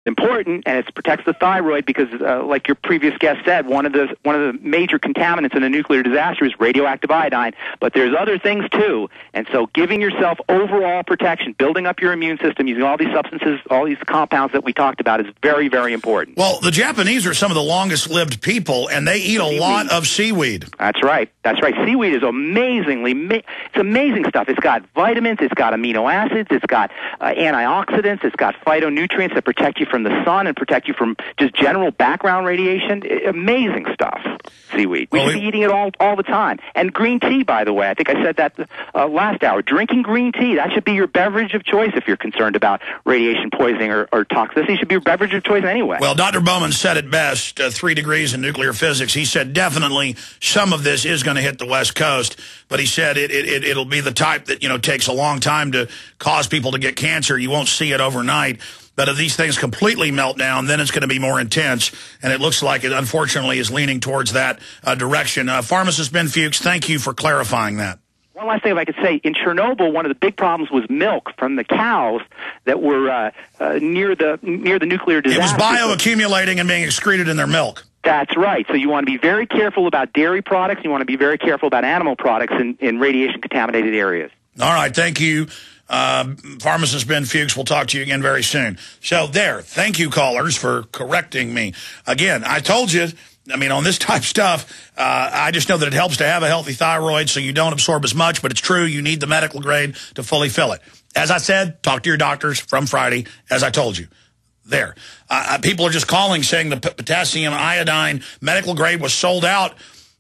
important, and it protects the thyroid because, like your previous guest said, one of the major contaminants in a nuclear disaster is radioactive iodine. But there's other things too, and so giving yourself overall protection, building up your immune system using all these substances, all these compounds that we talked about, is very, very important. Well, the Japanese are some of the longest-lived people, and they eat a lot of seaweed. That's right. That's right. Seaweed is it's amazing stuff. It's got vitamins, it's got amino acids, it's got antioxidants, it's got phytonutrients that protect you from the sun and protect you from just general background radiation. Amazing stuff, seaweed. We should be eating it all the time. And green tea, by the way. I think I said that last hour. Drinking green tea, that should be your beverage of choice if you're concerned about radiation poisoning or toxicity. It should be your beverage of choice anyway. Well, Dr. Bowman said it best, 3 degrees in nuclear physics. He said definitely some of this is going to hit the West Coast, but he said it'll be the type that, takes a long time to cause people to get cancer. You won't see it overnight. But if these things completely melt down, then it's going to be more intense. And it looks like it, unfortunately, is leaning towards that direction. Pharmacist Ben Fuchs, thank you for clarifying that. One last thing, if I could say, in Chernobyl, one of the big problems was milk from the cows that were near the nuclear disaster. It was bioaccumulating and being excreted in their milk. That's right. So you want to be very careful about dairy products. You want to be very careful about animal products in radiation-contaminated areas. All right. Thank you. Pharmacist Ben Fuchs, we'll talk to you again very soon. So there, thank you, callers, for correcting me. Again, I told you, on this type of stuff, I just know that it helps to have a healthy thyroid so you don't absorb as much, but it's true, you need the medical grade to fully fill it. As I said, talk to your doctors from Friday, as I told you. There. People are just calling saying the potassium iodine medical grade was sold out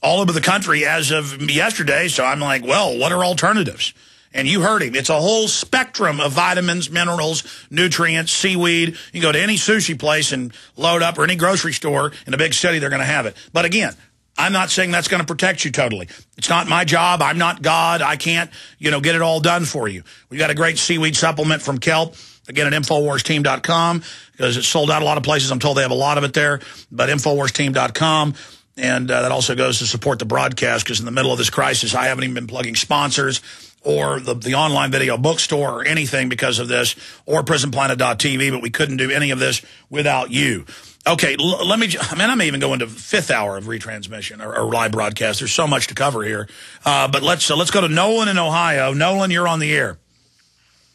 all over the country as of yesterday, so I'm like, well, what are alternatives? And you heard him. It's a whole spectrum of vitamins, minerals, nutrients, seaweed. You can go to any sushi place and load up, or any grocery store in a big city, they're going to have it. But again, I'm not saying that's going to protect you totally. It's not my job. I'm not God. I can't, get it all done for you. We got a great seaweed supplement from kelp. Again, at InfoWarsTeam.com, because it's sold out a lot of places. I'm told they have a lot of it there. But InfoWarsTeam.com. And that also goes to support the broadcast, because in the middle of this crisis, I haven't even been plugging sponsors or the online video bookstore or anything because of this, or prisonplanet.tv, but we couldn't do any of this without you. Okay, let me, I may even go into 5th hour of retransmission or live broadcast. There's so much to cover here. But let's go to Nolan in Ohio. Nolan, you're on the air.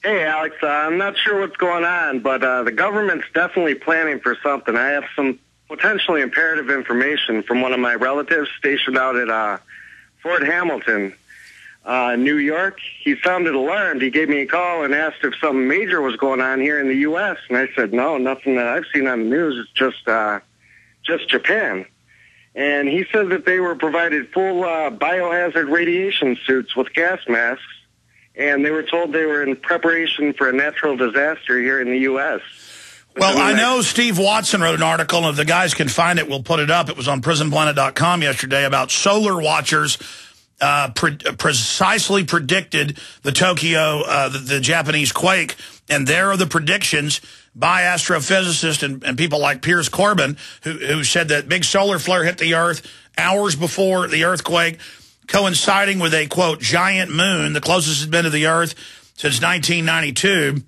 Hey, Alex, I'm not sure what's going on, but the government's definitely planning for something. I have some potentially imperative information from one of my relatives stationed out at Fort Hamilton, New York. He sounded alarmed. He gave me a call and asked if something major was going on here in the U.S., and I said, no, nothing that I've seen on the news. It's just Japan. And he said that they were provided full biohazard radiation suits with gas masks, and they were told they were in preparation for a natural disaster here in the U.S. Well, I know Steve Watson wrote an article, and if the guys can find it, we'll put it up. It was on prisonplanet.com yesterday about solar watchers precisely predicted the Tokyo, the Japanese quake, and there are the predictions by astrophysicists and people like Piers Corbin, who said that big solar flare hit the Earth hours before the earthquake, coinciding with a, quote, giant moon, the closest it's been to the Earth since 1992,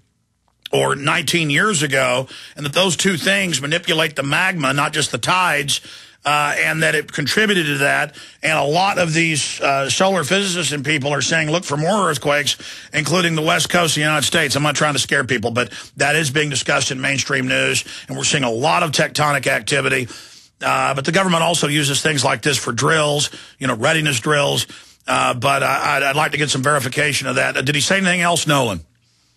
or 19 years ago, and that those two things manipulate the magma, not just the tides, and that it contributed to that. And a lot of these solar physicists and people are saying, look for more earthquakes, including the west coast of the United States. I'm not trying to scare people, but that is being discussed in mainstream news, and we're seeing a lot of tectonic activity. But the government also uses things like this for drills, readiness drills. But I'd like to get some verification of that. Did he say anything else, Nolan?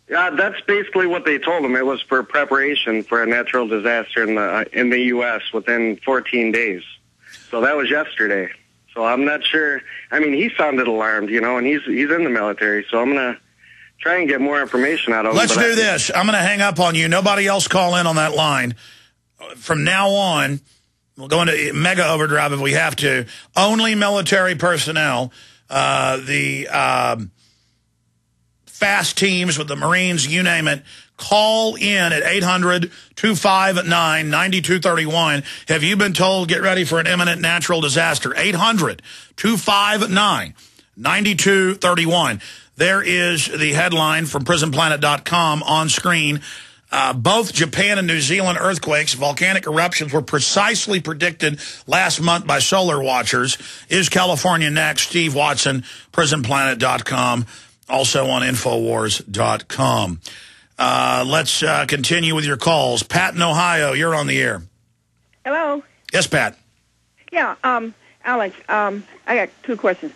Yeah, that's basically what they told him. It was for preparation for a natural disaster in the U.S. within 14 days. So that was yesterday. So I'm not sure. He sounded alarmed, and he's in the military. So I'm going to try and get more information out of him. Let's do this. I'm going to hang up on you. Nobody else call in on that line. From now on, we'll go into mega overdrive if we have to. Only military personnel, fast teams with the Marines, you name it, call in at 800-259-9231. Have you been told, get ready for an imminent natural disaster? 800-259-9231. There is the headline from prisonplanet.com on screen. Both Japan and New Zealand earthquakes, volcanic eruptions, were precisely predicted last month by solar watchers. Is California next? Steve Watson, prisonplanet.com, also on Infowars.com. Let's continue with your calls. Pat in Ohio, you're on the air. Hello. Yes, Pat. Yeah, Alex, I got two questions.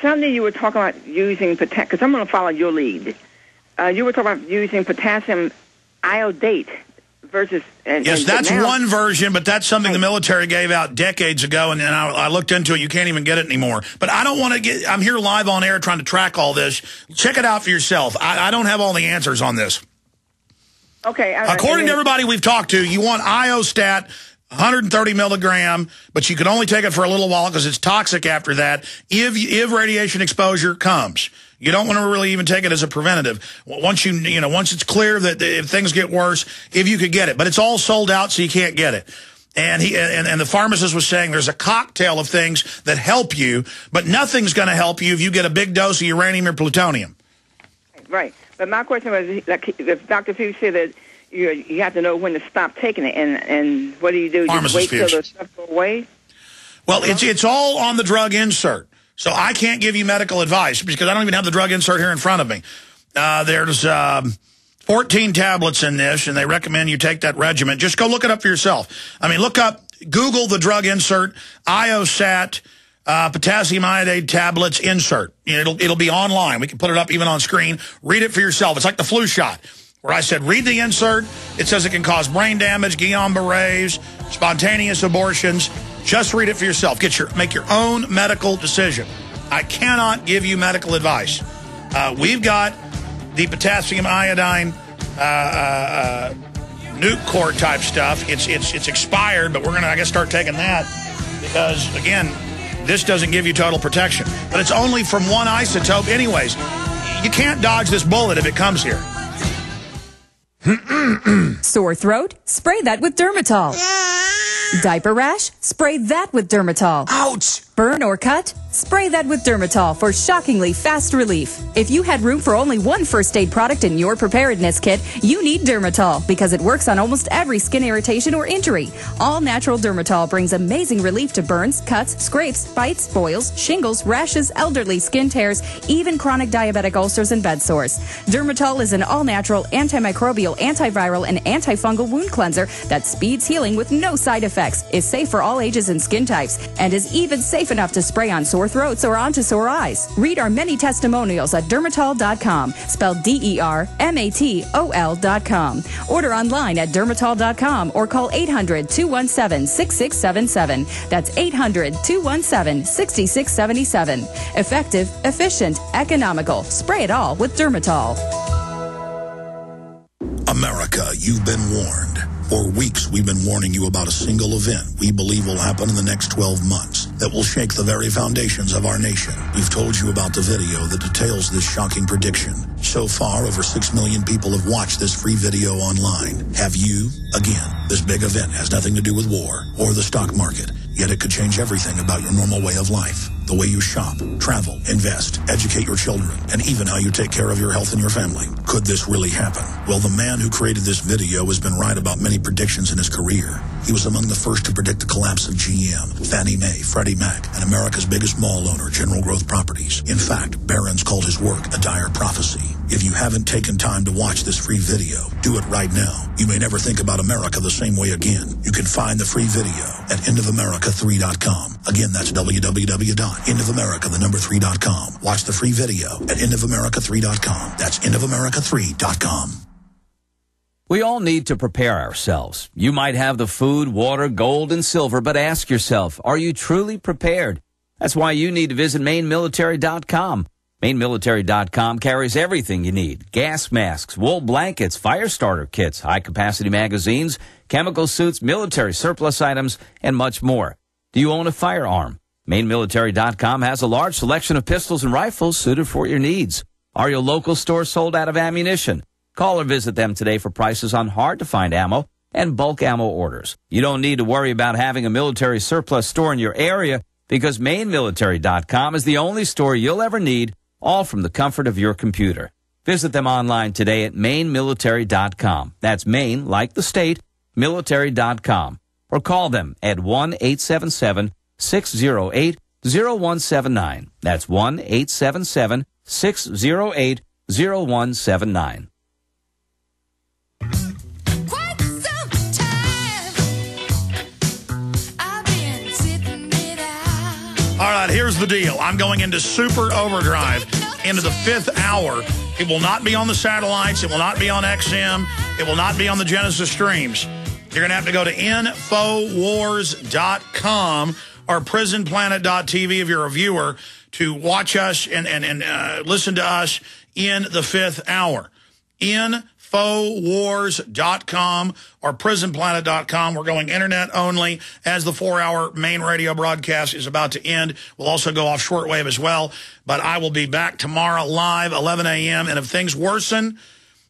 Sunday you were talking about using potassium, because I'm going to follow your lead. You were talking about using potassium iodate versus... Yes, that's one version, but that's something the military gave out decades ago, and I looked into it. You can't even get it anymore. But I don't want to get... I'm here live on air trying to track all this. Check it out for yourself. I don't have all the answers on this. Okay. According to everybody we've talked to, you want iostat... 130 milligram, but you can only take it for a little while because it's toxic after that if radiation exposure comes. You don't want to really even take it as a preventative. Once once it's clear that if things get worse, if you could get it. But it's all sold out, so you can't get it. And and the pharmacist was saying there's a cocktail of things that help you, but nothing's going to help you if you get a big dose of uranium or plutonium. Right. But my question was, like, if Dr. Fuchs said that you have to know when to stop taking it, and what do you do? Just wait till the stuff go away? Well, it's all on the drug insert. So I can't give you medical advice because I don't even have the drug insert here in front of me. There's 14 tablets in this, and they recommend you take that regimen. Just go look it up for yourself. I mean, Google the drug insert, iostat, potassium iodate tablets insert. It'll be online. We can put it up even on screen. Read it for yourself. It's like the flu shot, where I said, read the insert. It says it can cause brain damage, Guillain-Barrés, spontaneous abortions. Just read it for yourself. Make your own medical decision. I cannot give you medical advice. We've got the potassium iodine nuke core type stuff. It's expired, but we're going to, I guess, start taking that because, again, this doesn't give you total protection. But it's only from one isotope anyways. You can't dodge this bullet if it comes here. Sore throat? Spray that with Dermatol. Diaper rash? Spray that with Dermatol. Ouch! Burn or cut? Spray that with Dermatol for shockingly fast relief. If you had room for only one first aid product in your preparedness kit, you need Dermatol because it works on almost every skin irritation or injury. All natural Dermatol brings amazing relief to burns, cuts, scrapes, bites, boils, shingles, rashes, elderly skin tears, even chronic diabetic ulcers and bed sores. Dermatol is an all-natural antimicrobial, antiviral, and antifungal wound cleanser that speeds healing with no side effects, is safe for all ages and skin types, and is even safe enough to spray on sore throats or onto sore eyes. Read our many testimonials at dermatol.com, spelled DERMATOL.com. Order online at dermatol.com or call 800-217-6677. That's 800-217-6677. Effective, efficient, economical. Spray it all with Dermatol. America, you've been warned. For weeks, we've been warning you about a single event we believe will happen in the next 12 months that will shake the very foundations of our nation. We've told you about the video that details this shocking prediction. So far, over 6 million people have watched this free video online. Have you? Again, this big event has nothing to do with war or the stock market, yet it could change everything about your normal way of life. The way you shop, travel, invest, educate your children, and even how you take care of your health and your family. Could this really happen? Well, the man who created this video has been right about many predictions in his career. He was among the first to predict the collapse of GM, Fannie Mae, Freddie Mac, and America's biggest mall owner, General Growth Properties. In fact, Barron's called his work a dire prophecy. If you haven't taken time to watch this free video, do it right now. You may never think about America the same way again. You can find the free video at endofamerica3.com. Again, that's www.endofamerica3.com. Watch the free video at endofamerica3.com. That's endofamerica3.com. We all need to prepare ourselves. You might have the food, water, gold, and silver, but ask yourself, are you truly prepared? That's why you need to visit MaineMilitary.com. MaineMilitary.com carries everything you need. Gas masks, wool blankets, fire starter kits, high-capacity magazines, chemical suits, military surplus items, and much more. Do you own a firearm? MaineMilitary.com has a large selection of pistols and rifles suited for your needs. Are your local stores sold out of ammunition? Call or visit them today for prices on hard-to-find ammo and bulk ammo orders. You don't need to worry about having a military surplus store in your area because MaineMilitary.com is the only store you'll ever need, all from the comfort of your computer. Visit them online today at mainemilitary.com. That's Maine, like the state, military.com. Or call them at 1-877-608-0179. That's 1-877-608-0179. All right, here's the deal. I'm going into super overdrive into the 5th hour. It will not be on the satellites. It will not be on XM. It will not be on the Genesis streams. You're going to have to go to Infowars.com or prisonplanet.tv if you're a viewer to watch us and listen to us in the 5th hour. Infowars.com or prisonplanet.com. We're going internet only as the 4-hour main radio broadcast is about to end. We'll also go off shortwave as well. But I will be back tomorrow live, 11 a.m. And if things worsen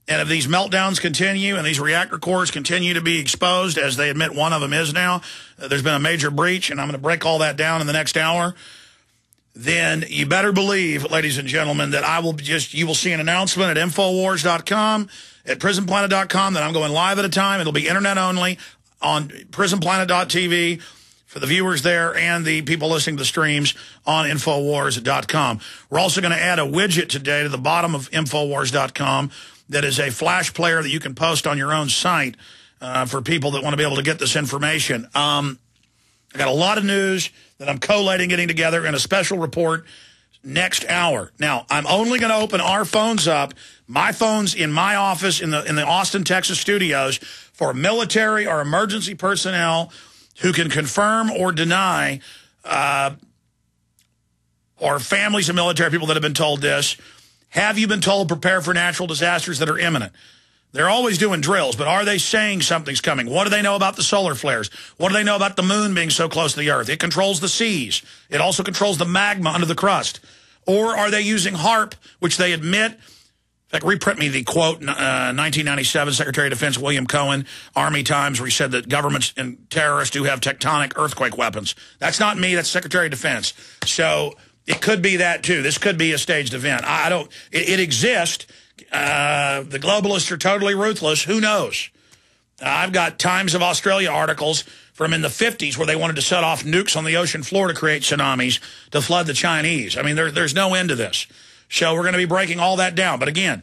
and if these meltdowns continue and these reactor cores continue to be exposed, as they admit one of them is now, there's been a major breach, and I'm going to break all that down in the next hour, then you better believe, ladies and gentlemen, that you will see an announcement at Infowars.com, at prisonplanet.com, that I'm going live at a time. It'll be internet only on prisonplanet.tv for the viewers there and the people listening to the streams on Infowars.com. We're also going to add a widget today to the bottom of Infowars.com that is a flash player that you can post on your own site for people that want to be able to get this information. I got a lot of news that I'm collating, getting together in a special report next hour. Now, I'm only going to open our phones up, my phones in my office in the Austin, Texas studios, for military or emergency personnel who can confirm or deny, or families of military people that have been told this. Have you been told prepare for natural disasters that are imminent? They're always doing drills, but are they saying something's coming? What do they know about the solar flares? What do they know about the moon being so close to the earth? It controls the seas. It also controls the magma under the crust. Or are they using HAARP, which they admit? In fact, reprint me the quote, 1997, Secretary of Defense William Cohen, Army Times, where he said that governments and terrorists do have tectonic earthquake weapons. That's not me. That's Secretary of Defense. So it could be that, too. This could be a staged event. It exists. The globalists are totally ruthless. Who knows? I've got Times of Australia articles from in the 50s where they wanted to set off nukes on the ocean floor to create tsunamis to flood the Chinese. I mean, there's no end to this. So we're going to be breaking all that down. But again,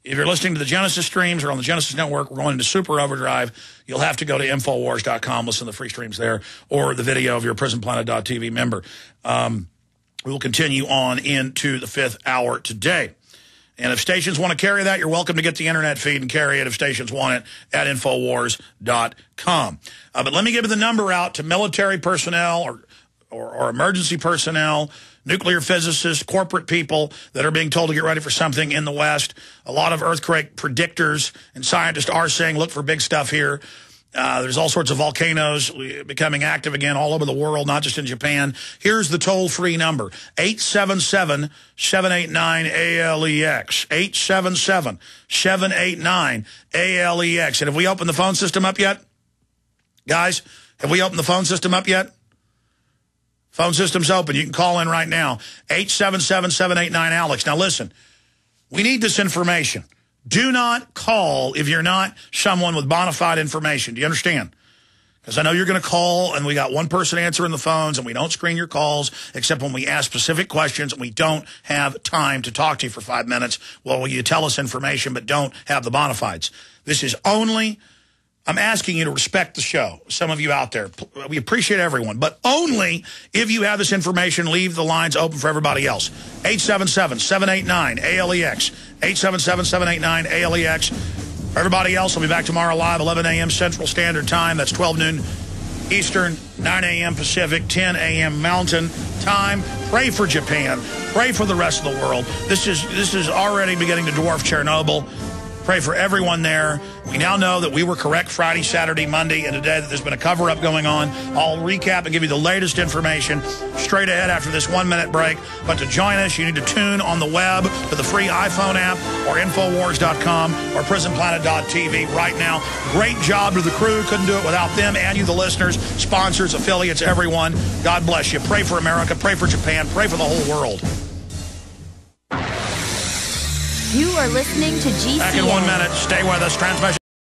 if you're listening to the Genesis streams or on the Genesis Network, we're going into super overdrive. You'll have to go to Infowars.com, listen to the free streams there, or the video if you're a prisonplanet.tv member. We will continue on into the 5th hour today. And if stations want to carry that, you're welcome to get the internet feed and carry it if stations want it at Infowars.com. But let me give you the number out to military personnel or emergency personnel, nuclear physicists, corporate people that are being told to get ready for something in the West. A lot of earthquake predictors and scientists are saying, look for big stuff here. There's all sorts of volcanoes becoming active again all over the world, not just in Japan. Here's the toll-free number, 877-789-ALEX, 877-789-ALEX. And have we opened the phone system up yet? Guys, have we opened the phone system up yet? Phone system's open. You can call in right now, 877-789-ALEX. Now, listen, we need this information. Do not call if you're not someone with bona fide information. Do you understand? Because I know you're going to call, and we got one person answering the phones, and we don't screen your calls except when we ask specific questions, and we don't have time to talk to you for 5 minutes. Well, you tell us information but don't have the bona fides. This is only... I'm asking you to respect the show, some of you out there. We appreciate everyone, but only if you have this information, leave the lines open for everybody else. 877-789-ALEX, 877-789-ALEX. For everybody else, I'll be back tomorrow live, 11 a.m. Central Standard Time. That's 12 noon Eastern, 9 a.m. Pacific, 10 a.m. Mountain Time. Pray for Japan. Pray for the rest of the world. This is already beginning to dwarf Chernobyl. Pray for everyone there. We now know that we were correct Friday, Saturday, Monday, and today that there's been a cover-up going on. I'll recap and give you the latest information straight ahead after this 1-minute break. But to join us, you need to tune on the web to the free iPhone app or Infowars.com or prisonplanet.tv right now. Great job to the crew. Couldn't do it without them and you, the listeners, sponsors, affiliates, everyone. God bless you. Pray for America. Pray for Japan. Pray for the whole world. You are listening to GCN. Back in 1 minute. Stay with us. Transmission.